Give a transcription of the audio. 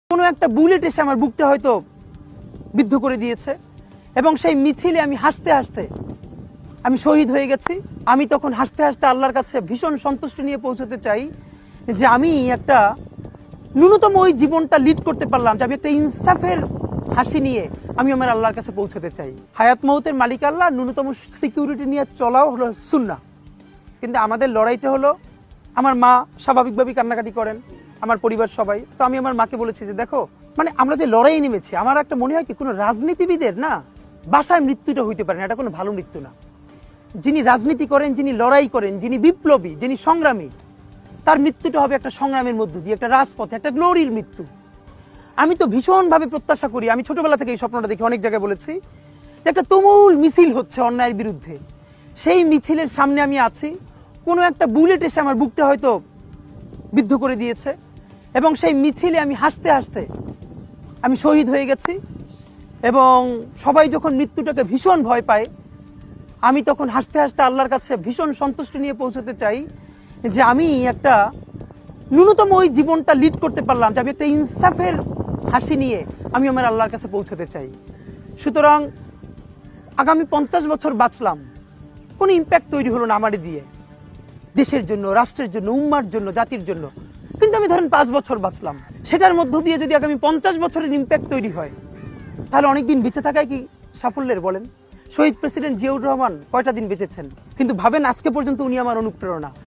কোনো একটা বুলেট এসে আমার বুকটা হয়তো বিদ্ধ করে দিয়েছে এবং সেই মিছিলে আমি হাসতে হাসতে আমি শহীদ হয়ে গেছি। আমি তখন হাসতে হাসতে আল্লাহর কাছে ভীষণ সন্তুষ্টি নিয়ে পৌঁছতে চাই যে আমি একটা ন্যূনতম ওই জীবনটা লিড করতে পারলাম, যে আমি একটা ইনসাফের হাসি নিয়ে আমি আমার আল্লাহর কাছে পৌঁছতে চাই। হায়াত মৌতের মালিক আল্লাহ, ন্যূনতম সিকিউরিটি নিয়ে চলাও হলো সুন্নাহ। কিন্তু আমাদের লড়াইটা হলো, আমার মা স্বাভাবিকভাবেই কান্নাকাটি করেন, আমার পরিবার সবাই। তো আমি আমার মাকে বলেছি যে দেখো, মানে আমরা যে লড়াই নেমেছি, আমার একটা মনে হয় কি কোনো রাজনীতিবিদের না বাসায় মৃত্যুটা হইতে পারে না, এটা কোনো ভালো মৃত্যু না। যিনি রাজনীতি করেন, যিনি লড়াই করেন, যিনি বিপ্লবী, যিনি সংগ্রামী, তার মৃত্যুটা হবে একটা সংগ্রামের মধ্য দিয়ে, একটা রাজপথে, একটা গ্লোরির মৃত্যু। আমি তো ভীষণভাবে প্রত্যাশা করি, আমি ছোটবেলা থেকে এই স্বপ্নটা দেখি, অনেক জায়গায় বলেছি যে একটা তুমুল মিছিল হচ্ছে অন্যায়ের বিরুদ্ধে, সেই মিছিলের সামনে আমি আছি, কোনো একটা বুলেট এসে আমার বুকটা হয়তো বিদ্ধ করে দিয়েছে এবং সেই মিছিলে আমি হাসতে হাসতে আমি শহীদ হয়ে গেছি। এবং সবাই যখন মৃত্যুটাকে ভীষণ ভয় পায়, আমি তখন হাসতে হাসতে আল্লাহর কাছে ভীষণ সন্তুষ্টি নিয়ে পৌঁছতে চাই যে আমি একটা ন্যূনতম ওই জীবনটা লিড করতে পারলাম, যে আমি একটা ইনসাফের হাসি নিয়ে আমি আমার আল্লাহর কাছে পৌঁছতে চাই। সুতরাং আগামী 50 বছর বাঁচলাম, কোনো ইম্প্যাক্ট তৈরি হলো না আমারই দিয়ে, দেশের জন্য, রাষ্ট্রের জন্য, উম্মার জন্য, জাতির জন্য। কিন্তু আমি ধরেন 5 বছর বাঁচলাম, সেটার মধ্য দিয়ে যদি আগামী 50 বছরের ইম্প্যাক্ট তৈরি হয়, তাহলে অনেকদিন বেঁচে থাকায় কি সাফল্যের বলেন? শহীদ প্রেসিডেন্ট জিয়াউর রহমান কয়টা দিন বেঁচেছেন, কিন্তু ভাবেন আজকে পর্যন্ত উনি আমার অনুপ্রেরণা।